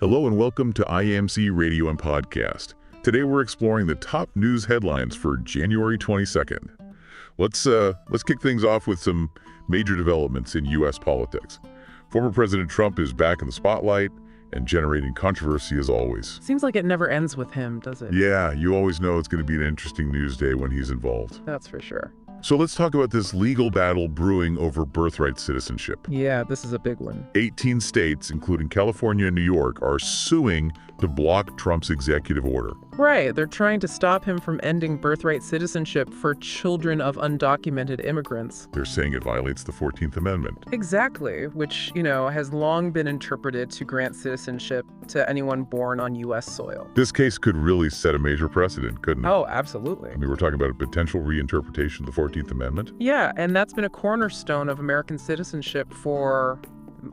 Hello and welcome to IAMC Radio and Podcast. Today we're exploring the top news headlines for January 22nd. Let's kick things off with some major developments in U.S. politics. Former President Trump is back in the spotlight and generating controversy as always. Seems like it never ends with him, does it? Yeah, you always know it's going to be an interesting news day when he's involved. That's for sure. So let's talk about this legal battle brewing over birthright citizenship. Yeah, this is a big one. 18 states, including California and New York, are suing to block Trump's executive order. Right, they're trying to stop him from ending birthright citizenship for children of undocumented immigrants. They're saying it violates the 14th Amendment. Exactly, which, has long been interpreted to grant citizenship to anyone born on U.S. soil. This case could really set a major precedent, couldn't it? Oh, absolutely. I mean, we're talking about a potential reinterpretation of the 14th Amendment? Yeah, and that's been a cornerstone of American citizenship for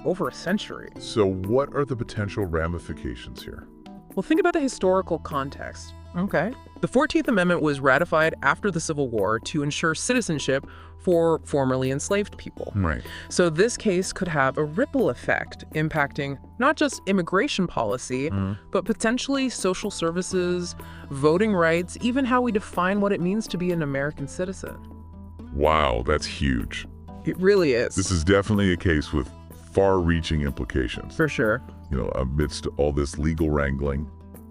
over a century. So what are the potential ramifications here? Well, think about the historical context. Okay. The 14th Amendment was ratified after the Civil War to ensure citizenship for formerly enslaved people. Right. So this case could have a ripple effect impacting not just immigration policy, but potentially social services, voting rights, even how we define what it means to be an American citizen. Wow, that's huge. It really is. This is definitely a case with far-reaching implications. For sure. Amidst all this legal wrangling,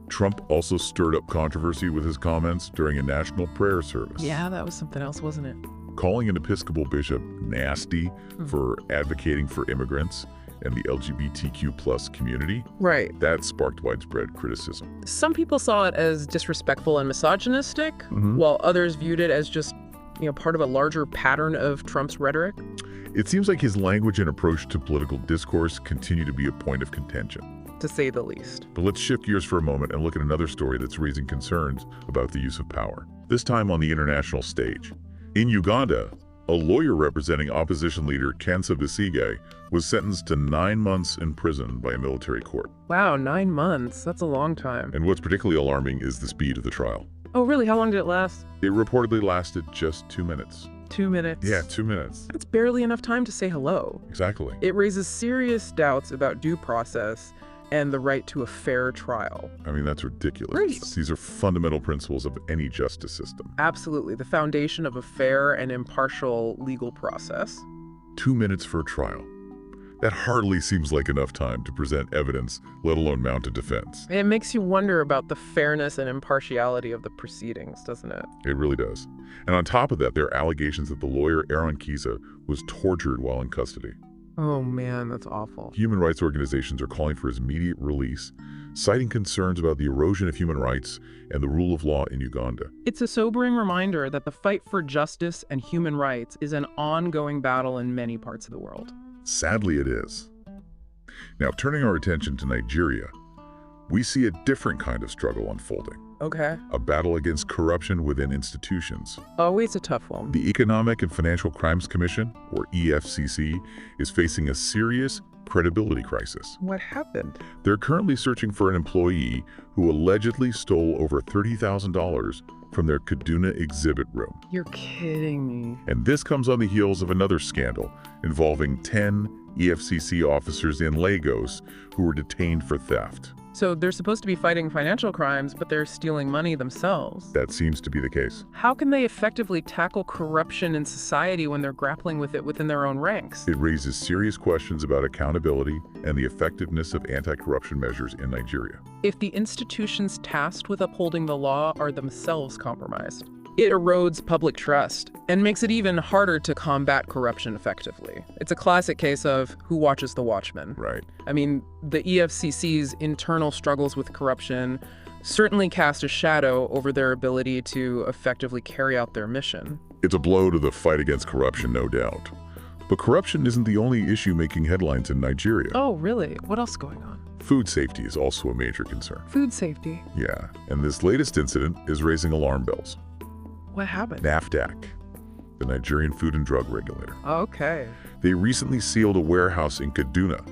Trump also stirred up controversy with his comments during a national prayer service. Yeah, that was something else, wasn't it? Calling an Episcopal bishop nasty for advocating for immigrants and the LGBTQ+ community. Right. That sparked widespread criticism. Some people saw it as disrespectful and misogynistic, while others viewed it as just, part of a larger pattern of Trump's rhetoric. It seems like his language and approach to political discourse continue to be a point of contention, to say the least. But let's shift gears for a moment and look at another story that's raising concerns about the use of power, this time on the international stage. In Uganda, a lawyer representing opposition leader Kansa Besigye was sentenced to 9 months in prison by a military court. Wow, 9 months. That's a long time. And what's particularly alarming is the speed of the trial. Oh, really? How long did it last? It reportedly lasted just 2 minutes. 2 minutes? Yeah, 2 minutes. That's barely enough time to say hello. Exactly. It raises serious doubts about due process and the right to a fair trial. I mean, that's ridiculous. Right. These are fundamental principles of any justice system. Absolutely. The foundation of a fair and impartial legal process. 2 minutes for a trial. That hardly seems like enough time to present evidence, let alone mount a defense. It makes you wonder about the fairness and impartiality of the proceedings, doesn't it? It really does. And on top of that, there are allegations that the lawyer, Aaron Kisa, was tortured while in custody. Oh man, that's awful. Human rights organizations are calling for his immediate release, citing concerns about the erosion of human rights and the rule of law in Uganda. It's a sobering reminder that the fight for justice and human rights is an ongoing battle in many parts of the world. Sadly, it is. Now, turning our attention to Nigeria, we see a different kind of struggle unfolding. Okay. A battle against corruption within institutions. Always a tough one. The Economic and Financial Crimes Commission, or EFCC, is facing a serious credibility crisis. What happened? They're currently searching for an employee who allegedly stole over $30,000 from their Kaduna exhibit room. You're kidding me. And this comes on the heels of another scandal involving 10 EFCC officers in Lagos who were detained for theft. So they're supposed to be fighting financial crimes, but they're stealing money themselves. That seems to be the case. How can they effectively tackle corruption in society when they're grappling with it within their own ranks? It raises serious questions about accountability and the effectiveness of anti-corruption measures in Nigeria. If the institutions tasked with upholding the law are themselves compromised, it erodes public trust and makes it even harder to combat corruption effectively. It's a classic case of who watches the watchman. Right. I mean, the EFCC's internal struggles with corruption certainly cast a shadow over their ability to effectively carry out their mission. It's a blow to the fight against corruption, no doubt. But corruption isn't the only issue making headlines in Nigeria. Oh, really? What else is going on? Food safety is also a major concern. Food safety? Yeah, and this latest incident is raising alarm bells. What happened? NAFDAC, the Nigerian Food and Drug Regulator. Okay. They recently sealed a warehouse in Kaduna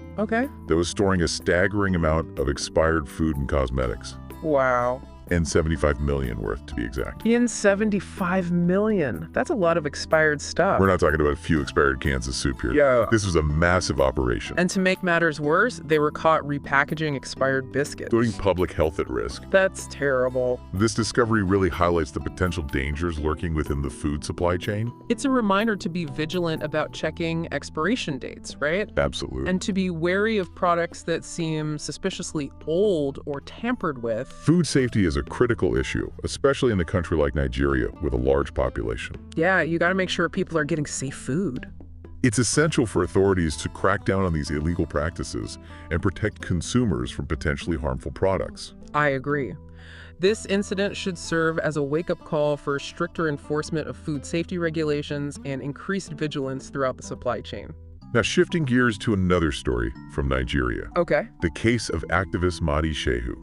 that was storing a staggering amount of expired food and cosmetics. Wow. And 75 million worth, to be exact. In 75 million. That's a lot of expired stuff. We're not talking about a few expired cans of soup here. Yeah. This was a massive operation. And to make matters worse, they were caught repackaging expired biscuits. Putting public health at risk. That's terrible. This discovery really highlights the potential dangers lurking within the food supply chain. It's a reminder to be vigilant about checking expiration dates, right? Absolutely. And to be wary of products that seem suspiciously old or tampered with. Food safety is a critical issue, especially in a country like Nigeria with a large population. Yeah, you got to make sure people are getting safe food. It's essential for authorities to crack down on these illegal practices and protect consumers from potentially harmful products. I agree. This incident should serve as a wake-up call for stricter enforcement of food safety regulations and increased vigilance throughout the supply chain. Now, shifting gears to another story from Nigeria. Okay. The case of activist Madi Shehu.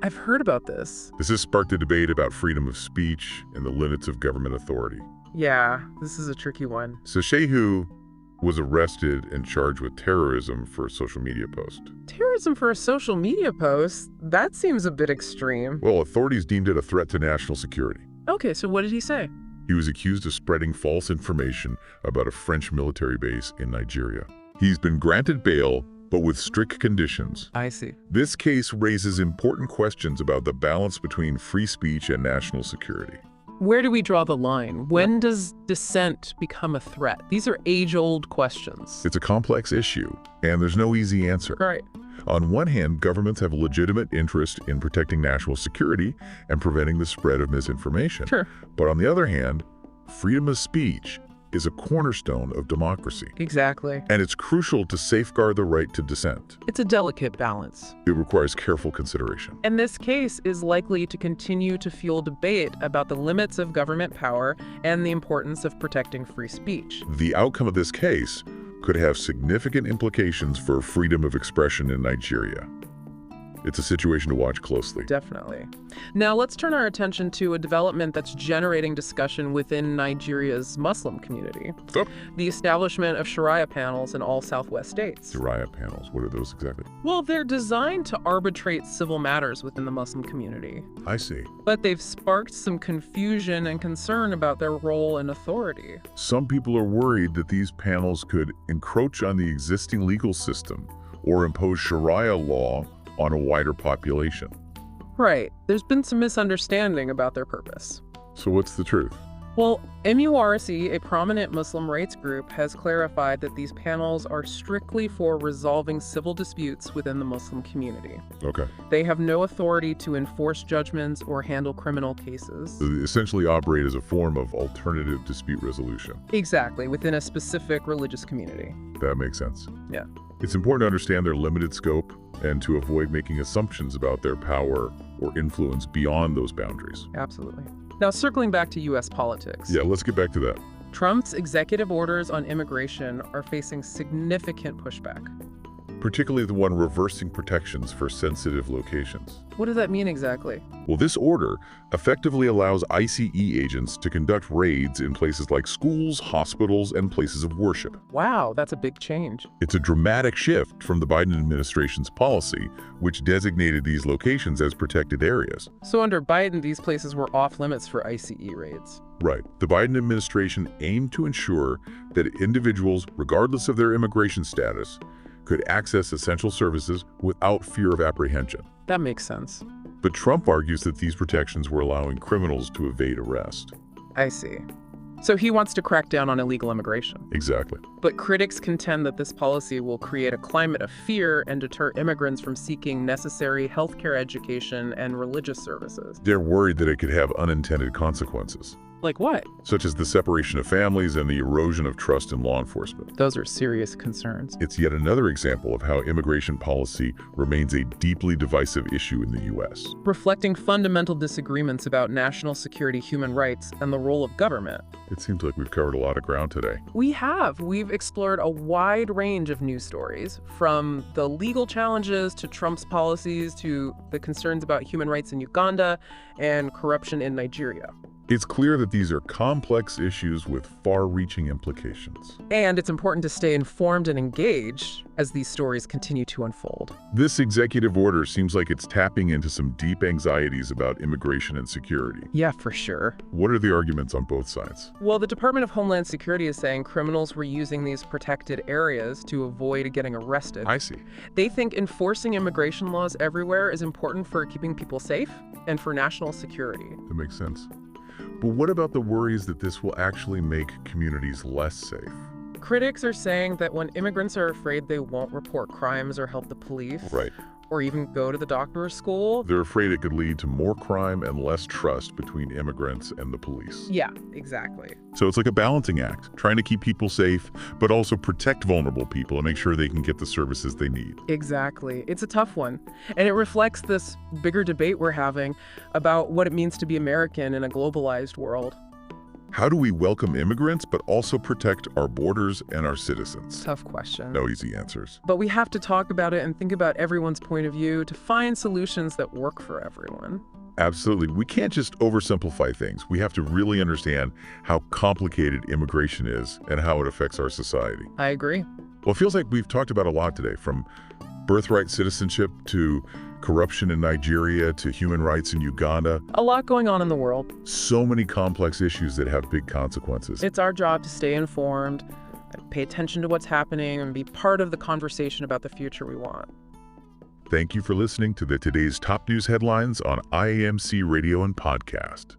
I've heard about this. This has sparked a debate about freedom of speech and the limits of government authority. Yeah, this is a tricky one. So Shehu was arrested and charged with terrorism for a social media post. Terrorism for a social media post? That seems a bit extreme. Well, authorities deemed it a threat to national security. Okay, so what did he say? He was accused of spreading false information about a French military base in Nigeria. He's been granted bail, but with strict conditions. I see. This case raises important questions about the balance between free speech and national security. Where do we draw the line? When does dissent become a threat? These are age-old questions. It's a complex issue, and there's no easy answer. Right. On one hand, governments have a legitimate interest in protecting national security and preventing the spread of misinformation. Sure. But on the other hand, freedom of speech is a cornerstone of democracy. Exactly. And it's crucial to safeguard the right to dissent. It's a delicate balance. It requires careful consideration. And this case is likely to continue to fuel debate about the limits of government power and the importance of protecting free speech. The outcome of this case could have significant implications for freedom of expression in Nigeria. It's a situation to watch closely. Definitely. Now let's turn our attention to a development that's generating discussion within Nigeria's Muslim community. Oh. The establishment of Sharia panels in all Southwest states. Sharia panels, what are those exactly? Well, they're designed to arbitrate civil matters within the Muslim community. I see. But they've sparked some confusion and concern about their role and authority. Some people are worried that these panels could encroach on the existing legal system or impose Sharia law on a wider population. Right. There's been some misunderstanding about their purpose. So what's the truth? Well, MURC, a prominent Muslim rights group, has clarified that these panels are strictly for resolving civil disputes within the Muslim community. Okay. They have no authority to enforce judgments or handle criminal cases. So they essentially operate as a form of alternative dispute resolution. Exactly, within a specific religious community. That makes sense. Yeah. It's important to understand their limited scope and to avoid making assumptions about their power or influence beyond those boundaries. Absolutely. Now, circling back to U.S. politics. Yeah, let's get back to that. Trump's executive orders on immigration are facing significant pushback. Particularly the one reversing protections for sensitive locations. What does that mean exactly? Well, this order effectively allows ICE agents to conduct raids in places like schools, hospitals, and places of worship. Wow, that's a big change. It's a dramatic shift from the Biden administration's policy, which designated these locations as protected areas. So under Biden, these places were off limits for ICE raids. Right. The Biden administration aimed to ensure that individuals, regardless of their immigration status, could access essential services without fear of apprehension. That makes sense. But Trump argues that these protections were allowing criminals to evade arrest. I see. So he wants to crack down on illegal immigration. Exactly. But critics contend that this policy will create a climate of fear and deter immigrants from seeking necessary healthcare education and religious services. They're worried that it could have unintended consequences, Like what? such as the separation of families and the erosion of trust in law enforcement. Those are serious concerns. It's yet another example of how immigration policy remains a deeply divisive issue in the U.S. Reflecting fundamental disagreements about national security, human rights, and the role of government. It seems like we've covered a lot of ground today. We have. We've explored a wide range of news stories, from the legal challenges to Trump's policies to the concerns about human rights in Uganda and corruption in Nigeria. It's clear that these are complex issues with far-reaching implications. And it's important to stay informed and engaged as these stories continue to unfold. This executive order seems like it's tapping into some deep anxieties about immigration and security. Yeah, for sure. What are the arguments on both sides? Well, the Department of Homeland Security is saying criminals were using these protected areas to avoid getting arrested. I see. They think enforcing immigration laws everywhere is important for keeping people safe and for national security. That makes sense. But what about the worries that this will actually make communities less safe? Critics are saying that when immigrants are afraid they won't report crimes or help the police, Right. or even go to the doctor or school. They're afraid it could lead to more crime and less trust between immigrants and the police. Yeah, exactly. So it's like a balancing act, trying to keep people safe, but also protect vulnerable people and make sure they can get the services they need. Exactly. It's a tough one. And it reflects this bigger debate we're having about what it means to be American in a globalized world. How do we welcome immigrants, but also protect our borders and our citizens? Tough question. No easy answers. But we have to talk about it and think about everyone's point of view to find solutions that work for everyone. Absolutely. We can't just oversimplify things. We have to really understand how complicated immigration is and how it affects our society. I agree. Well, it feels like we've talked about a lot today, from birthright citizenship to corruption in Nigeria to human rights in Uganda. A lot going on in the world. So many complex issues that have big consequences. It's our job to stay informed, pay attention to what's happening, and be part of the conversation about the future we want. Thank you for listening to today's top news headlines on IAMC Radio and Podcast.